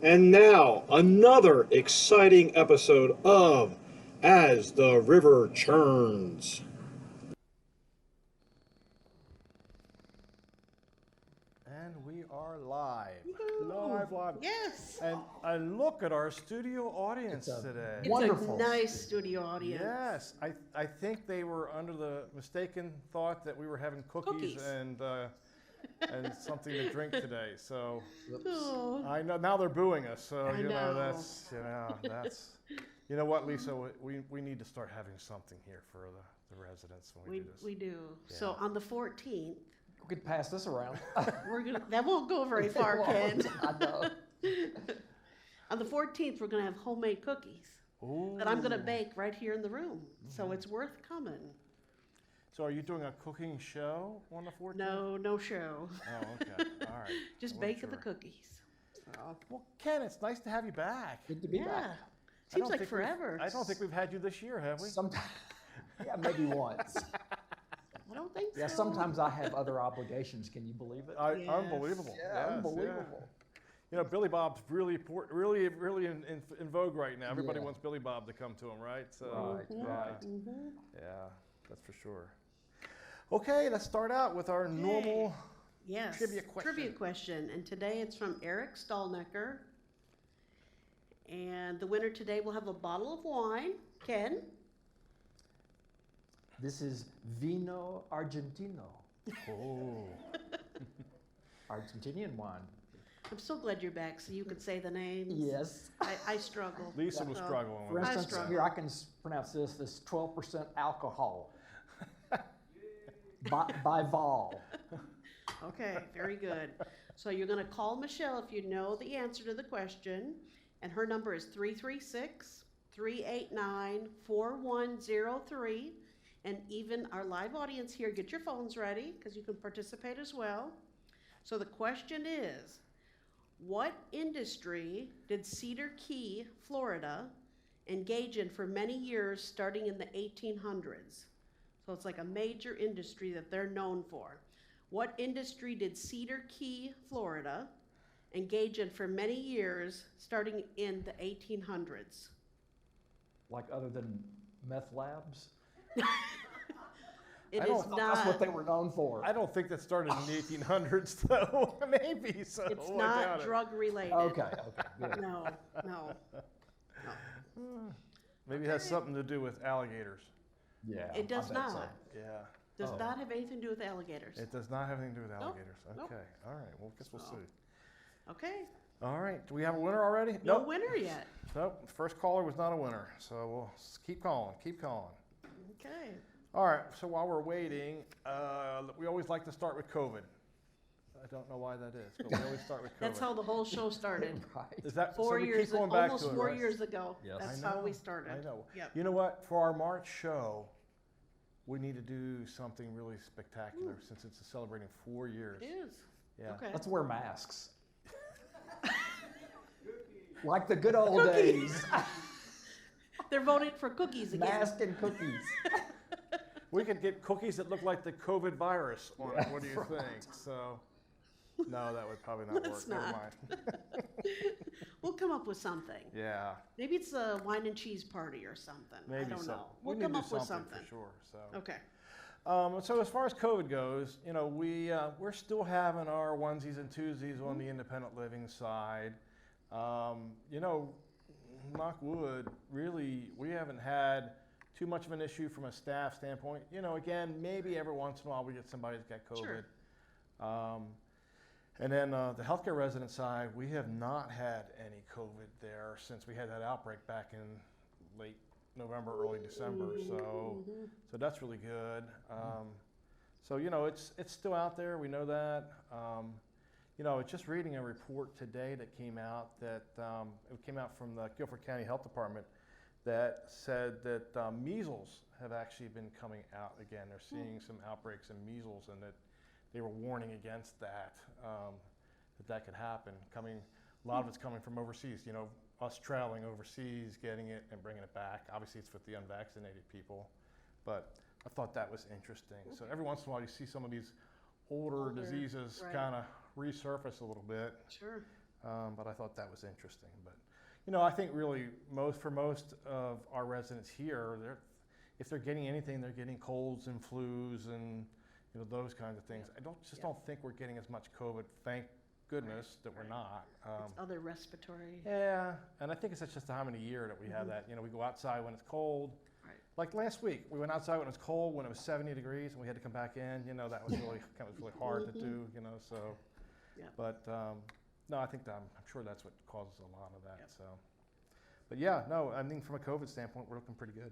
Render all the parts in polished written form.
And now, another exciting episode of As the River Churns. And we are live. Woo! Live. Yes. And look at our studio audience today. It's Wonderful. a nice studio audience. Yes, I think they were under the mistaken thought that we were having cookies. And something to drink today. So Oh, I know now they're booing us. So I know. that's you know what, Lisa, we need to start having something here for the residents when we do this. we do. Yeah. So on the 14th, We could pass this around. that won't go very far, Ken. I know. On the 14th, we're gonna have homemade cookies that I'm gonna bake right here in the room. So it's worth coming. So are you doing a cooking show on the 14th? No show. Oh, okay. All right. Just I wasn't baking the sure. cookies. So, Well, Ken, it's nice to have you back. Good to be yeah. back. I Seems don't like think we've- forever. I don't think we've had you this year, have we? Sometimes, yeah, maybe once. I don't think Yeah, so. sometimes I have other obligations. Can you believe it? Yes. Unbelievable. Yeah, Yes, unbelievable. You know, Billy Bob's really in vogue right now. Everybody Yeah. wants Billy Bob to come to him, right? So, Right, right. Yeah, that's for sure. Okay, let's start out with our normal. Yes. Trivia question. Trivia question. And today it's from Eric Stallnecker. And the winner today will have a bottle of wine. Ken? This is Vino Argentino, Oh, Argentinian wine. I'm so glad you're back so you could say the names. Yes. I struggle. Lisa was So, struggling For with I it. instance, struggle. here I can pronounce this 12% alcohol by Vol. Okay, very good. So you're going to call Michelle if you know the answer to the question. And her number is 336-389-4103. And even our live audience here, get your phones ready because you can participate as well. So the question is, what industry did Cedar Key, Florida, engage in for many years starting in the 1800s? So it's like a major industry that they're known for. What industry did Cedar Key, Florida, engage in for many years starting in the 1800s? Like other than meth labs? It I is don't- not. That's what they were known for. I don't think that started in the 1800s, though. Maybe so. It's I not doubt it. drug related. Okay, good. No. Maybe it has something to do with alligators. Yeah. It does I bet so. not. Yeah. Does Oh. not have anything to do with alligators. It does not have anything to do with Nope, alligators. nope. Okay. All right. Well, guess we'll So. see. Okay. All right. Do we have a winner already? No Nope. winner yet. Nope. The first caller was not a winner. So we'll keep calling. Keep calling. Okay. All right. So while we're waiting, we always like to start with COVID. I don't know why that is, but we always start with COVID. That's how the whole show started. Right. Is that so 4 we years, keep going back almost to it, 4 right? years ago. Yes. That's I how we know, started. I know. Yep. You know what? For our March show, we need to do something really spectacular since it's celebrating 4 years. It is. Yeah. Okay. Let's wear masks. Like the good old Cookies. days. They're voting for cookies again. Mask and cookies. We could get cookies that look like the COVID virus on it. Yeah, What do you right. think? So, no, that would probably not Let's work. Never not. mind. We'll come up with something. Yeah, Maybe it's a wine and cheese party or something. maybe I don't so. know. We We'll need come to up do with something something. for sure. So, Okay. so as far as COVID goes, you know, we're still having our onesies and twosies on the independent living side. You know, knock wood, really, we haven't had too much of an issue from a staff standpoint. You know, again, maybe every once in a while we get somebody that's got COVID. Sure. And then the healthcare resident side, we have not had any COVID there since we had that outbreak back in late November, early December. So that's really good. So you know, it's still out there. We know that. You know, just reading a report today that came out that it came out from the Guilford County Health Department that said that measles have actually been coming out again. They're seeing some outbreaks in measles, and that they were warning against that, that could happen. A lot of it's coming from overseas. You know, us traveling overseas, getting it and bringing it back. Obviously, it's with the unvaccinated people, but I thought that was interesting. So every once in a while, you see some of these older diseases right. kind of resurface a little bit. Sure. But I thought that was interesting. But you know, I think really for most of our residents here, if they're getting anything, they're getting colds and flus and you know those kinds of things. I don't think we're getting as much COVID. Thank goodness that we're not. It's other respiratory. Yeah, and I think it's just the time of the year that we have that. You know, we go outside when it's cold. Right. Like last week, we went outside when it was cold, when it was 70 degrees, and we had to come back in. You know, that was really hard to do. You know, so. Yeah. But no, I think I'm sure that's what causes a lot of that. Yep. So. But yeah, no, I mean from a COVID standpoint, we're looking pretty good.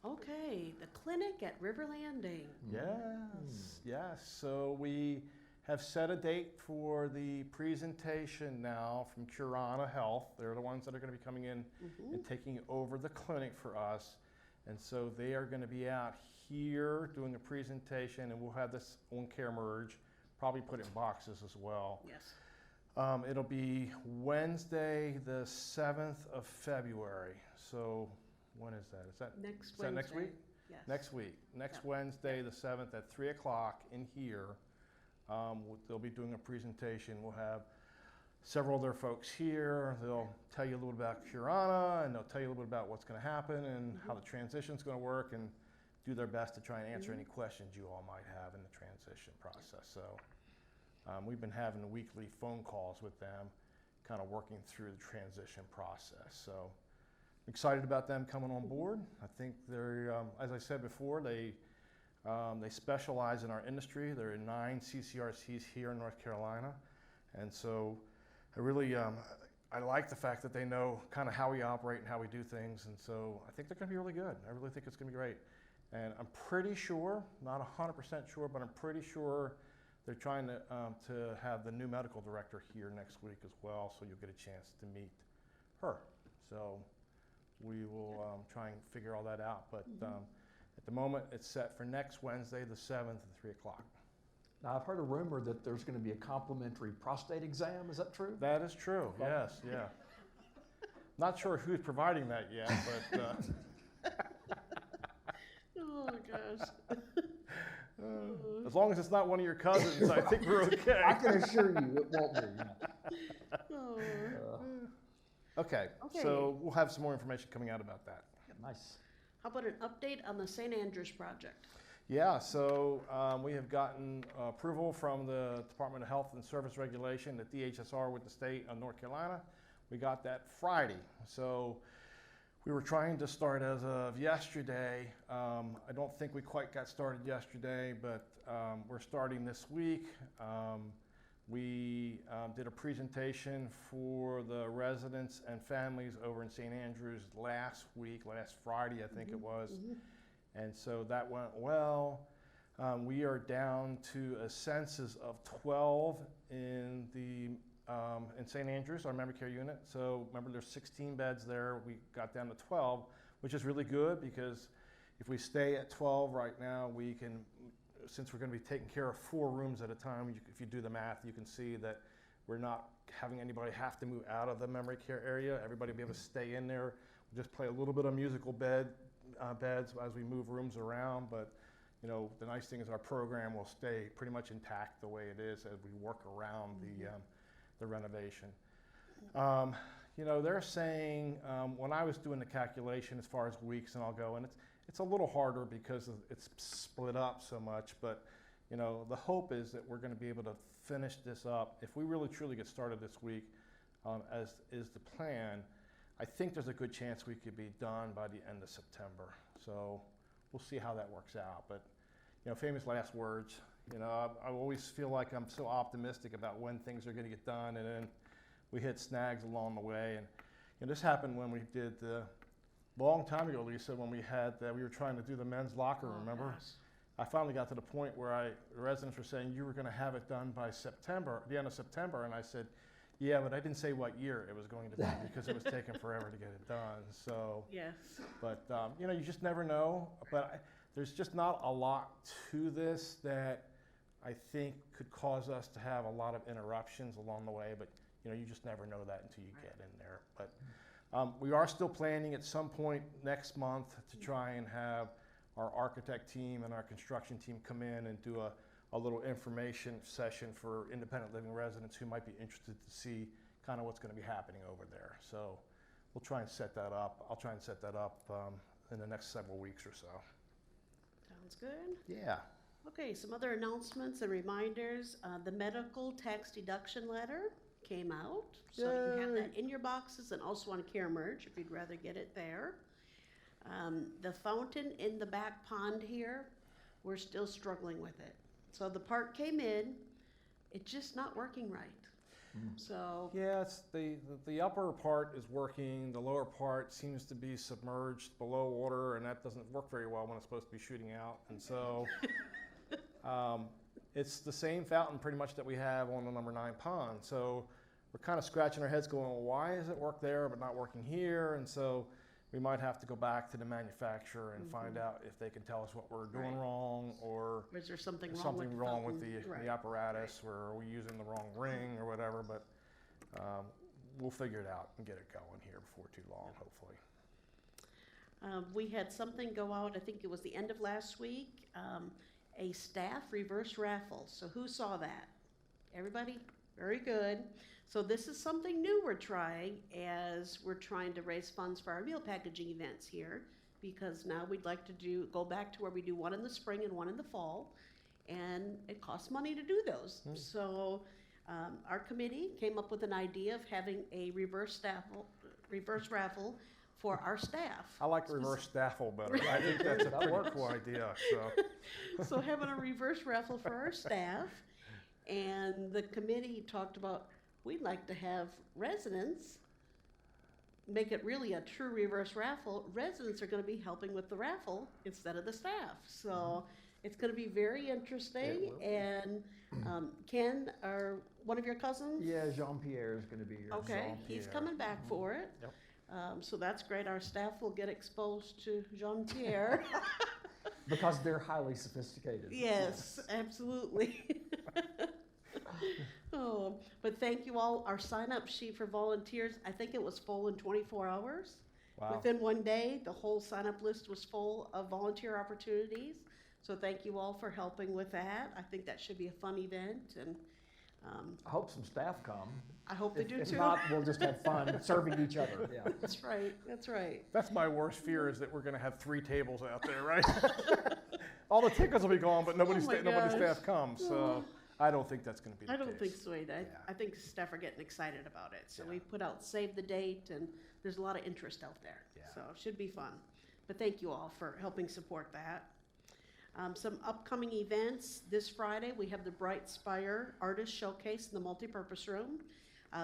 Okay, the clinic at River Landing. Yes, yes. So we have set a date for the presentation now from Churns Health. They're the ones that are going to be coming in and taking over the clinic for us. And so they are going to be out here doing a presentation, and we'll have this on care merge, probably put it in boxes as well. Yes. It'll be Wednesday, the 7th of February. So when is that? Is that Next that next week? Yes. Next week. Next Yeah. Wednesday, the 7th at 3 o'clock in here. They'll be doing a presentation. We'll have several other folks here. They'll tell you a little bit about Curana, and they'll tell you a little bit about what's going to happen and how the transition's going to work, and do their best to try and answer any questions you all might have in the transition process. So we've been having weekly phone calls with them, kind of working through the transition process. So excited about them coming on board. I think they're, as I said before, they specialize in our industry. They're in 9 CCRCs here in North Carolina. And so I really, I like the fact that they know kind of how we operate and how we do things. And so I think they're going to be really good. I really think it's going to be great. And I'm pretty sure, not 100% sure, but I'm pretty sure they're trying to have the new medical director here next week as well. So you'll get a chance to meet her. So we will try and figure all that out. But at the moment, it's set for next Wednesday, the 7th at 3 o'clock. Now, I've heard a rumor that there's going to be a complimentary prostate exam. Is that true? That is true, yes, yeah. Not sure who's providing that yet, but Oh gosh. as long as it's not one of your cousins, I think we're okay. I can assure you it won't be. Oh. Okay, Okay. so we'll have some more information coming out about that. Nice. How about an update on the St. Andrews project? Yeah, so we have gotten approval from the Department of Health and Service Regulation, the DHSR with the state of North Carolina. We got that Friday. So we were trying to start as of yesterday. I don't think we quite got started yesterday, but we're starting this week. We did a presentation for the residents and families over in St. Andrews last Friday, I think it was. And so that went well. We are down to a census of 12 in St. Andrews, our memory care unit. So remember, there's 16 beds there. We got down to 12, which is really good because if we stay at 12 right now, we can, since we're going to be taking care of 4 rooms at a time, if you do the math, you can see that we're not having anybody have to move out of the memory care area. Everybody will be able to stay in there. We'll just play a little bit of musical beds as we move rooms around, but you know, the nice thing is our program will stay pretty much intact the way it is as we work around the renovation. You know, they're saying, when I was doing the calculation as far as weeks, and I'll go, and it's a little harder because it's split up so much, but you know, the hope is that we're going to be able to finish this up. If we really truly get started this week, as is the plan, I think there's a good chance we could be done by the end of September. So we'll see how that works out. But, you know, famous last words. You know, I always feel like I'm so optimistic about when things are going to get done, and then we hit snags along the way. And you know, this happened when we did the long time ago, Lisa, when we were trying to do the men's locker room. Remember? Gosh. I finally got to the point where the residents were saying you were going to have it done by September, the end of September, and I said, yeah, but I didn't say what year it was going to be because it was taking forever to get it done. So, Yes. but you know, you just never know. But there's just not a lot to this that I think could cause us to have a lot of interruptions along the way. But you know, you just never know that until you get in there. But we are still planning at some point next month to try and have our architect team and our construction team come in and do a a little information session for independent living residents who might be interested to see kind of what's going to be happening over there. So we'll try and set that up. I'll try and set that up in the next several weeks or so. Sounds good. Yeah. Okay, some other announcements and reminders. The medical tax deduction letter came out. So you have that in your boxes and also on CareMerge if you'd rather get it there. The fountain in the back pond here, we're still struggling with it. So the part came in, it's just not working right. So yeah, it's the upper part is working. The lower part seems to be submerged below water, and that doesn't work very well when it's supposed to be shooting out. And so it's the same fountain pretty much that we have on the number 9 pond. So we're kind of scratching our heads going, well, why does it work there but not working here? And so we might have to go back to the manufacturer and find out if they can tell us what we're doing wrong, or is there something wrong with the fountain? the apparatus, or are we using the wrong ring or whatever, but we'll figure it out and get it going here before too long, hopefully. We had something go out, I think it was the end of last week, a staff reverse raffle. So who saw that? Everybody? Very good. So this is something new we're trying, as we're trying to raise funds for our meal packaging events here, because now we'd like to go back to where we do one in the spring and one in the fall, and it costs money to do those. So our committee came up with an idea of having a reverse raffle for our staff. I like reverse staffle better. I think that's a pretty cool idea. So having a reverse raffle for our staff, and the committee talked about, we'd like to have residents make it really a true reverse raffle. Residents are going to be helping with the raffle instead of the staff. So it's going to be very interesting. And Ken, one of your cousins? Yeah, Jean-Pierre is going to be here. Okay, he's coming back for it. Yep. So that's great. Our staff will get exposed to Jean-Pierre. Because they're highly sophisticated. Yes, absolutely. Oh, but thank you all. Our sign-up sheet for volunteers, I think it was full in 24 hours. Wow. Within one day, the whole sign-up list was full of volunteer opportunities. So thank you all for helping with that. I think that should be a fun event, and I hope some staff come. I hope they do If too. not, we'll just have fun serving each other. Yeah. That's right. That's right. That's my worst fear, is that we're going to have 3 tables out there, right? All the tickets will be gone, but nobody gosh. staff comes. So I don't think that's going to be the I case. don't think so either. I think staff are getting excited about it. So we put out save the date, and there's a lot of interest out there. Yeah. So it should be fun. But thank you all for helping support that. Some upcoming events. This Friday, we have the Bright Spire Artist Showcase in the multipurpose room.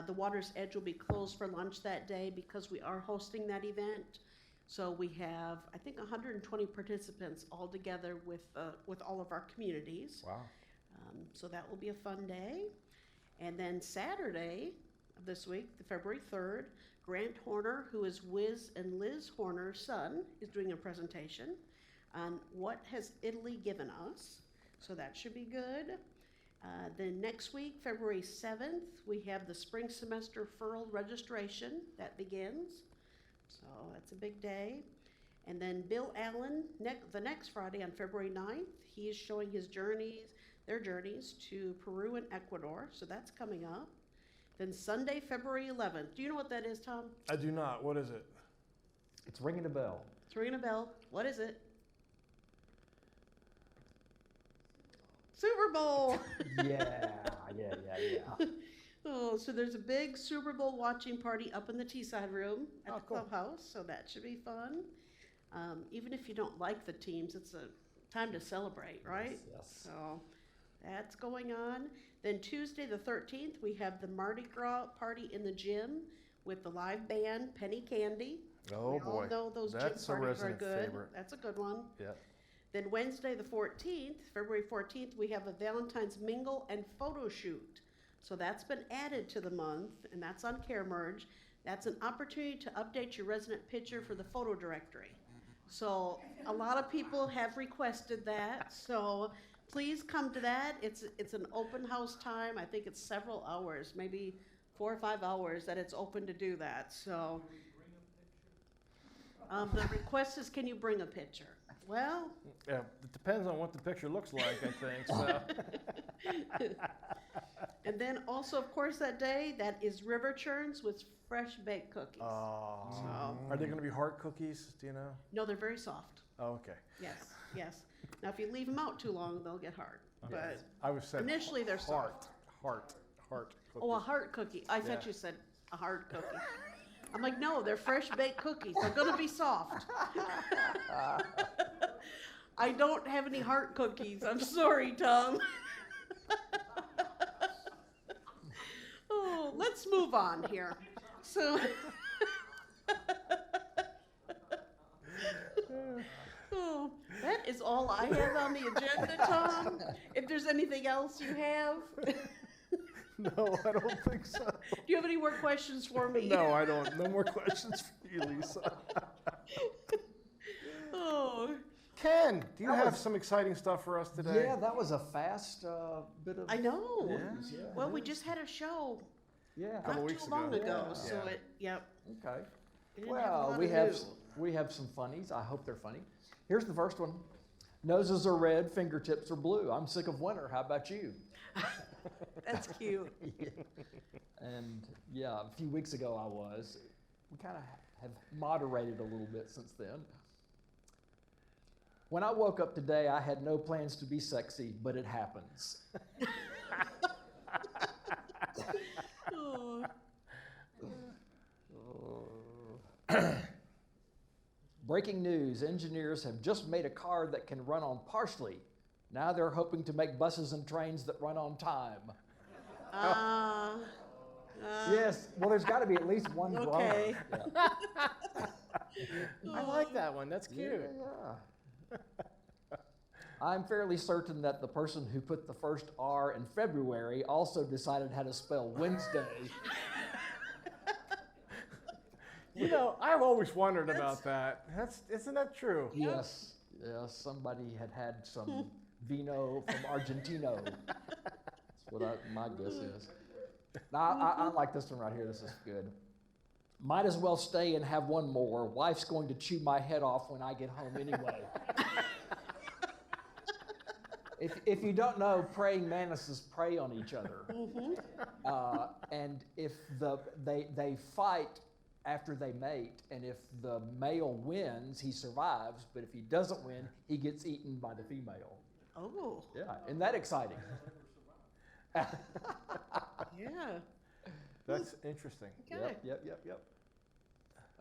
The Water's Edge will be closed for lunch that day because we are hosting that event. So we have, I think, 120 participants all together with all of our communities. Wow. So that will be a fun day. And then Saturday of this week, the February 3rd, Grant Horner, who is Wiz and Liz Horner's son, is doing a presentation on what has Italy given us. So that should be good. Then next week, February 7th, we have the spring semester furl registration that begins. So that's a big day. And then Bill Allen, the next Friday on February 9th, he is showing their journeys to Peru and Ecuador. So that's coming up. Then Sunday, February 11th. Do you know what that is, Tom? I do not. What is it? It's ringing a bell. It's ringing a bell. What is it? Super Bowl. Yeah. Oh, so there's a big Super Bowl watching party up in the Teesside room at the cool. clubhouse, so that should be fun. Even if you don't like the teams, it's a time to celebrate, right? Yes. So that's going on. Then Tuesday the 13th, we have the Mardi Gras party in the gym with the live band Penny Candy. Oh, we boy. all know those That's gym a parties are resident good. favorite. That's a good one. Yeah. Then Wednesday the 14th, February 14th, we have a Valentine's Mingle and photo shoot. So that's been added to the month, and that's on CareMerge. That's an opportunity to update your resident picture for the photo directory. So a lot of people have requested that, so please come to that. It's an open house time. I think it's several hours, maybe 4 or 5 hours that it's open to do that, so. The request is, can you bring a picture? Well, Yeah, it depends on what the picture looks like, I think. So. and then also, of course, that day, that is River Churns with fresh baked cookies. Oh. So- Are they going to be heart cookies? Do you know? No, they're very soft. Oh, okay. Yes, yes. Now, if you leave them out too long, they'll get hard. But I was saying initially, they're soft. heart cookies. Oh, a heart cookie. I thought Yeah. you said a hard cookie. I'm like, no, they're fresh baked cookies. They're gonna be soft. I don't have any heart cookies. I'm sorry, Tom. Oh, let's move on here. So, oh, that is all I have on the agenda, Tom. If there's anything else you have, No, I don't think so. do you have any more questions for me? No, I don't. No more questions for you, Lisa. Oh, Ken, do you That have was- some exciting stuff for us today? Yeah, that was a fast bit of I know. news, yeah. Well, we just had a show Yeah. Couple not weeks too long ago. ago, Yeah. so Yeah. yep. Okay. It didn't have a Well, lot we of have new. we have some funnies. I hope they're funny. Here's the first one. Noses are red, fingertips are blue. I'm sick of winter. How about you? That's cute. And yeah, a few weeks ago I was. We kind of have moderated a little bit since then. When I woke up today, I had no plans to be sexy, but it happens. Oh, Breaking news, engineers have just made a car that can run on parsley. Now they're hoping to make buses and trains that run on time. Yes, well, there's got to be at least one Okay. grower. I like that one. That's Yeah. cute. Yeah. I'm fairly certain that the person who put the first R in February also decided how to spell Wednesday. You know, I've always wondered about that. Isn't that true? Yes, yes, somebody had some vino from Argentino. That's what my guess is. Now, I like this one right here. This is good. Might as well stay and have one more. Wife's going to chew my head off when I get home anyway. If you don't know, praying mantises prey on each other. And if they fight after they mate, and if the male wins, he survives, but if he doesn't win, he gets eaten by the female. oh, Yeah, isn't that exciting? yeah. That's interesting. Okay. Yep.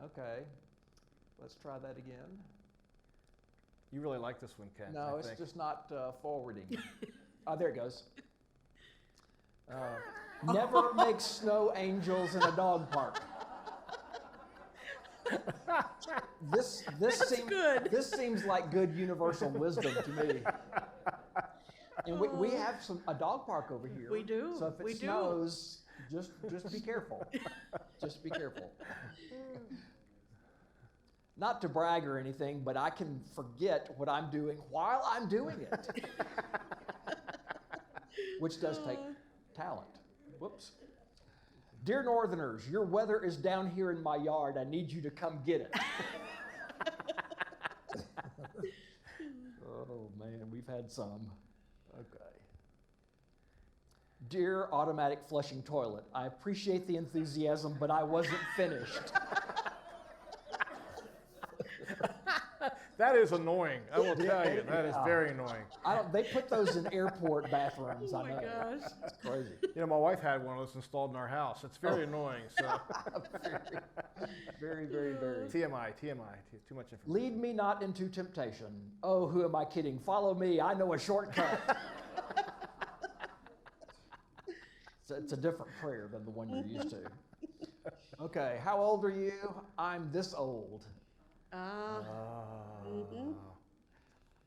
Okay, let's try that again. You really like this one, Ken. No, I it's think. just not forwarding. Oh, there it goes. Never make snow angels in a dog park. This seems good. This seems like good universal wisdom to me. And we have a dog park over here. We do, So if it we do. snows, just be careful. Just be careful. Not to brag or anything, but I can forget what I'm doing while I'm doing it. Which does take talent. Whoops. Dear Northerners, your weather is down here in my yard. I need you to come get it. Oh man, we've had some. Okay. Dear automatic flushing toilet, I appreciate the enthusiasm, but I wasn't finished. That is annoying. I will tell you. That is Yeah. very annoying. They put those in airport bathrooms. Oh I my know. gosh. It's crazy. You know, my wife had one of those installed in our house. It's very annoying. So Very, very, very. TMI. Too much information. Lead me not into temptation. Oh, who am I kidding? Follow me. I know a shortcut. It's a different prayer than the one you're used to. Okay, how old are you? I'm this old.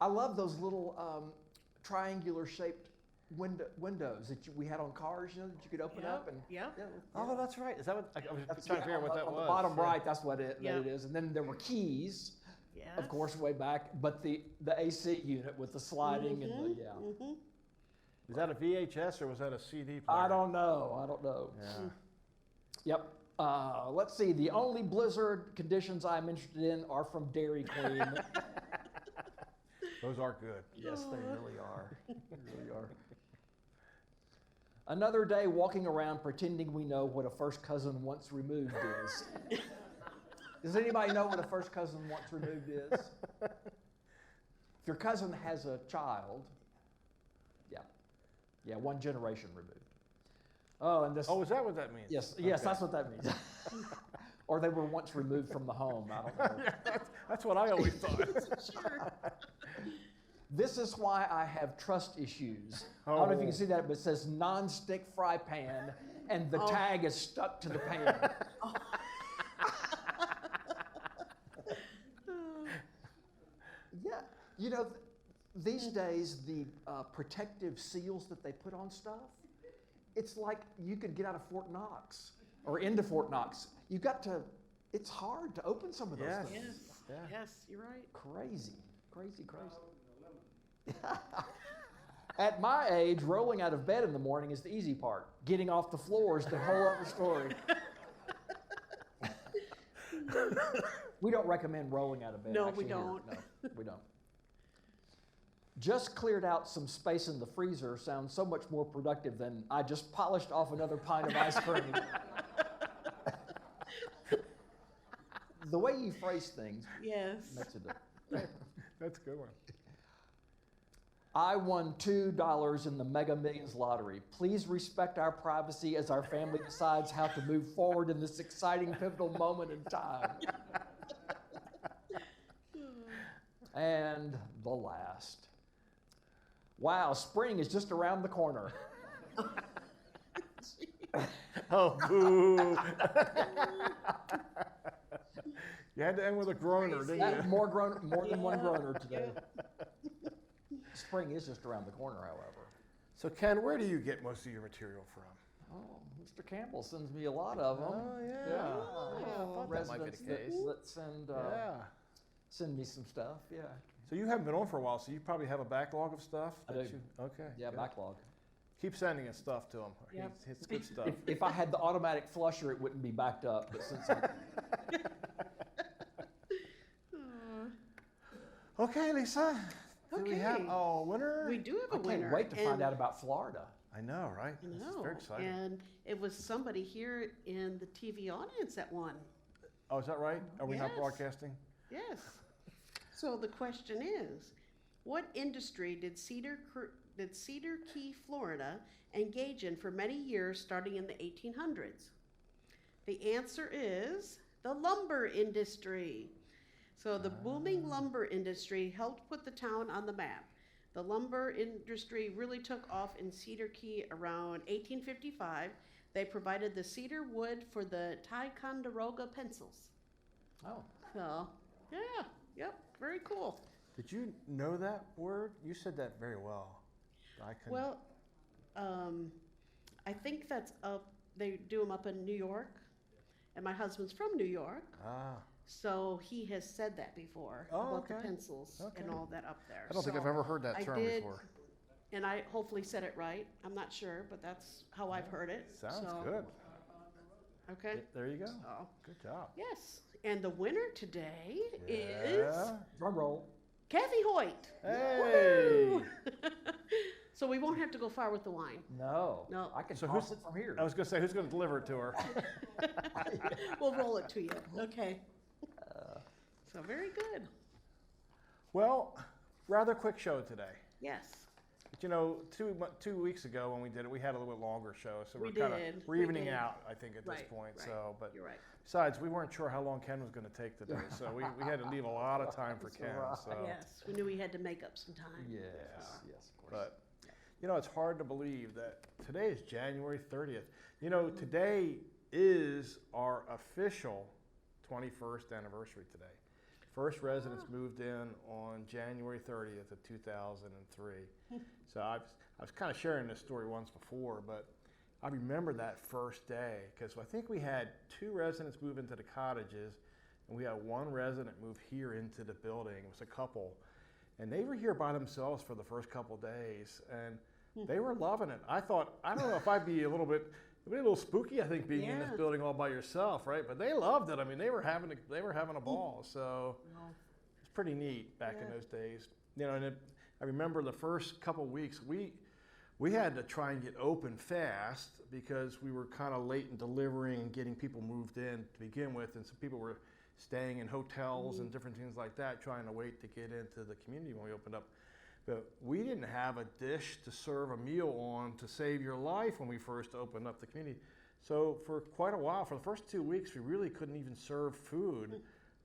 I love those little triangular shaped windows that we had on cars, you know, that you could open up and. Yep. Yeah, Oh, that's right. Is that what I was That's trying to figure out what that on was? the bottom Yeah. right, that's what it Yep. is. And then there were keys, Yes. of course, way back, but the AC unit with the sliding and the, yeah. Is that a VHS or was that a CD player? I don't know. Yeah. Yep. Let's see. The only blizzard conditions I'm interested in are from Dairy Queen. Those are good. Yes, they really are. They really are. Another day walking around pretending we know what a first cousin once removed is. Does anybody know what a first cousin once removed is? If your cousin has a child, yeah, one generation removed. Oh, and this. Oh, is that what that means? Yes, Okay. that's what that means. Or they were once removed from the home. I don't know. That's what I always thought. Sure. This is why I have trust issues. I don't know if you can see that, but it says non-stick fry pan, and the tag is stuck to the pan. Yeah, you know, these days the protective seals that they put on stuff, it's like you could get out of Fort Knox or into Fort Knox. You got to. It's hard to open some of those Yes. things. Yes. Yeah. Yes, you're right. Crazy. At my age, rolling out of bed in the morning is the easy part. Getting off the floor is the whole other story. We don't recommend rolling out of bed. No, actually we here. don't. No, we don't. Just cleared out some space in the freezer sounds so much more productive than I just polished off another pint of ice cream. The way you phrase things Yes. makes a difference. That's a good one. I won $2 in the Mega Millions lottery. Please respect our privacy as our family decides how to move forward in this exciting, pivotal moment in time. And the last. Wow, spring is just around the corner. Oh, boo. You had to end with a groaner, didn't you? More than one groaner today. Spring is just around the corner, however. So, Ken, where do you get most of your material from? Oh, Mr. Campbell sends me a lot of them. Oh, yeah. Yeah. I thought that might be Residents the case. that send me some stuff, yeah. So you haven't been on for a while, so you probably have a backlog of stuff? I that do. Okay. Yeah, good. backlog. Keep sending us stuff to him. Yep. It's good stuff. If I had the automatic flusher, it wouldn't be backed up, but since Okay, Lisa. Do we have Okay. a winner? We do have I a winner. can't wait to find and- out about Florida. I know, right? I This is know. very exciting. And it was somebody here in the TV audience that won. Oh, is that right? Are we not Yes. broadcasting? Yes. So the question is, what industry did Cedar Key, Florida, engage in for many years, starting in the 1800s? The answer is the lumber industry. So the booming lumber industry helped put the town on the map. The lumber industry really took off in Cedar Key around 1855. They provided the cedar wood for the Ticonderoga pencils. Oh. So, yeah, yep, very cool. Did you know that word? You said that very well. I can. Well, I think that's up, they do them up in New York, and my husband's from New York, Ah. so he has said that before Oh, about the okay. pencils and Okay. all that up there. I don't think I've So ever heard that I term did, before. and I hopefully said it right. I'm not sure, but that's how I've heard it. Sounds so, good. Okay. There you go. So, Good job. yes, and the winner today is Yeah. Drum roll. Kathy Hoyt. Hey. Woo! So we won't have to go far with the wine. No. No. I can So toss who's- it from here. I was going to say, who's going to deliver it to her? We'll roll it to you. Okay. So very good. Well, rather quick show today. Yes. But you know, 2 weeks ago when we did it, we had a little bit longer show, so We we're kind did. of we're We evening did. out, I think, at this Right, point. right. So, but You're right. besides, we weren't sure how long Ken was going to take today, so we had to leave a lot of time for That's Ken. right. So, Yes, we knew we had to make up some time. Yes, yes, of course. but you know, it's hard to believe that today is January 30th. You know, today is our official 21st anniversary today. First residents moved in on January 30th of 2003. So I was kind of sharing this story once before, but I remember that first day because I think we had 2 residents move into the cottages and we had 1 resident move here into the building. It was a couple. And they were here by themselves for the first couple days and they were loving it. I thought, I don't know if I'd be a little spooky, I think, being in this Yeah. building all by yourself, right? But they loved it. I mean, they were having a ball. So it's pretty neat back in Yeah. those days. you know, and I remember the first couple weeks, we had to try and get open fast because we were kind of late in delivering and getting people moved in to begin with, and some people were staying in hotels and different things like that, trying to wait to get into the community when we opened up. But we didn't have a dish to serve a meal on to save your life when we first opened up the community. So for quite a while, for the first 2 weeks, we really couldn't even serve food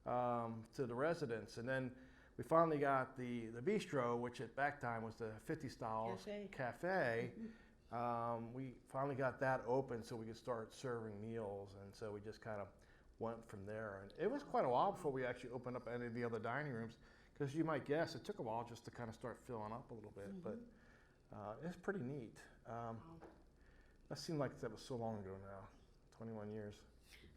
to the residents. And then we finally got the bistro, which at back time was the 50 Styles Cafe. We finally got that open so we could start serving meals. And so we just kind of went from there. And it was quite a while before we actually opened up any of the other dining rooms, because you might guess it took a while just to kind of start filling up a little bit. But it's pretty neat. That seemed like that was so long ago now, 21 years.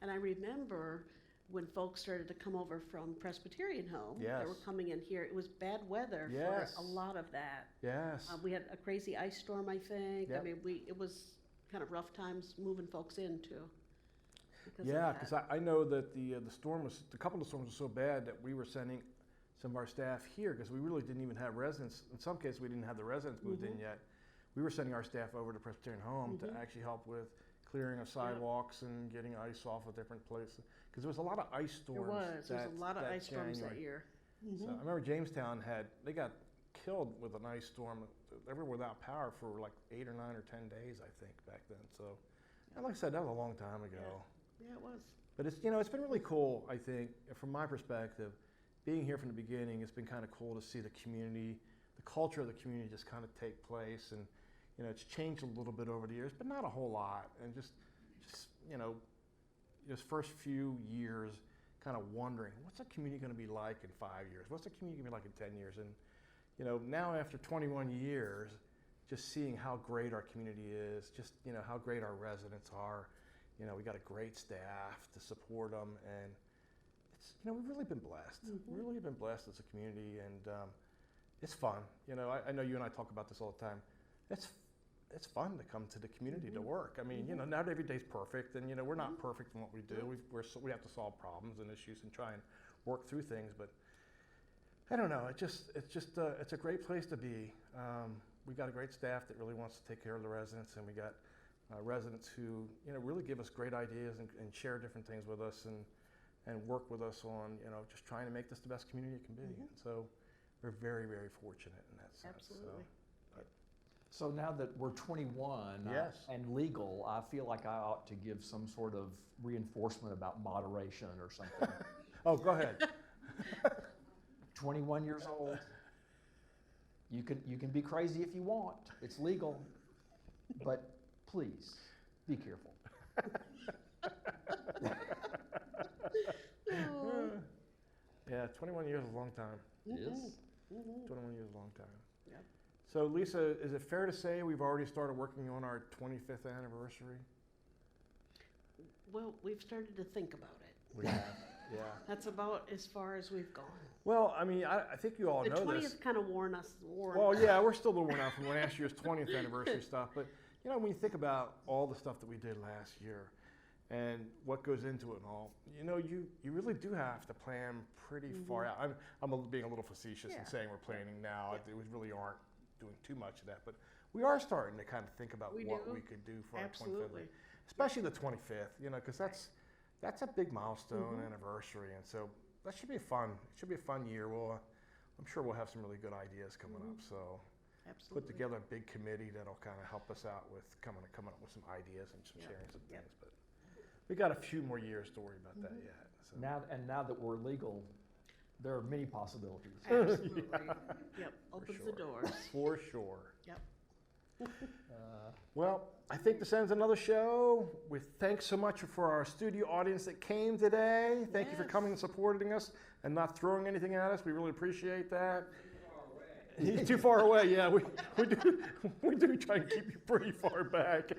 And I remember when folks started to come over from Presbyterian Home, they were coming in here. It was bad weather for a lot of that. Yes. We had a crazy ice storm, I think. Yep. I mean, it was kind of rough times moving folks in too. Yeah, because I know that the storm was, a couple of storms were so bad that we were sending some of our staff here because we really didn't even have residents. In some cases, we didn't have the residents moved in yet. We were sending our staff over to Presbyterian Home to actually help with clearing of sidewalks and getting ice off of different places. Because there was a lot of ice storms. There was a lot of ice storms that year. So I remember Jamestown they got killed with an ice storm. They were without power for like 8 or 9 or 10 days, I think, back then. So, and like I said, that was a long time ago. Yeah, it was. But it's, you know, it's been really cool, I think, from my perspective. Being here from the beginning, it's been kind of cool to see the community, the culture of the community just kind of take place. And, you know, it's changed a little bit over the years, but not a whole lot. And just you know, those first few years kind of wondering, what's the community going to be like in 5 years? What's the community going to be like in 10 years? And, you know, now after 21 years, just seeing how great our community is, just, you know, how great our residents are. You know, we got a great staff to support them, and it's, you know, we've really been blessed. We've really been blessed as a community, and it's fun. You know, I know you and I talk about this all the time. It's fun to come to the community to work. I mean, you know, not every day's perfect, and you know, we're not perfect in what we do. We have to solve problems and issues and try and work through things. But I don't know. It's a great place to be. We got a great staff that really wants to take care of the residents, and we got residents who, you know, really give us great ideas and share different things with us and work with us on, you know, just trying to make this the best community it can be. And so we're very, very fortunate in that sense. Absolutely. So now that we're 21 and legal, I feel like I ought to give some sort of reinforcement about moderation or something. Oh, go ahead. 21 years old. You can be crazy if you want. It's legal. But please, be careful. Yeah, 21 years is a long time. It is. 21 years is a long time. Yep. So, Lisa, is it fair to say we've already started working on our 25th anniversary? Well, we've started to think about it. We have, yeah. That's about as far as we've gone. Well, I mean, I think you all The know 20th this. kind of worn us. Well, yeah, we're still a little worn out from last year's 20th anniversary stuff. But, you know, when you think about all the stuff that we did last year and what goes into it and all, you know, you really do have to plan pretty far out. I'm being a little facetious in saying we're planning now. We really aren't doing too much of that. But we are starting to kind of think about what we could do for our 25th. Especially the 25th, you know, because that's a big milestone anniversary. And so that should be fun. It should be a fun year. I'm sure we'll have some really good ideas coming up. So put together a big committee that'll kind of help us out with coming up with some ideas and some sharing some things. But we got a few more years to worry about that yet. So. Now that we're legal, there are many possibilities. Absolutely. Yep. Opens the doors. For sure. Yep. Well, I think this ends another show. Thanks so much for our studio audience that came today. Thank you for coming and supporting us and not throwing anything at us. We really appreciate that. He's too far away. Yeah, we do try and keep you pretty far back.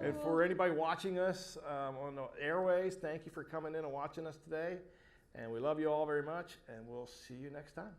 And for anybody watching us on the airways, thank you for coming in and watching us today. And we love you all very much, and we'll see you next time.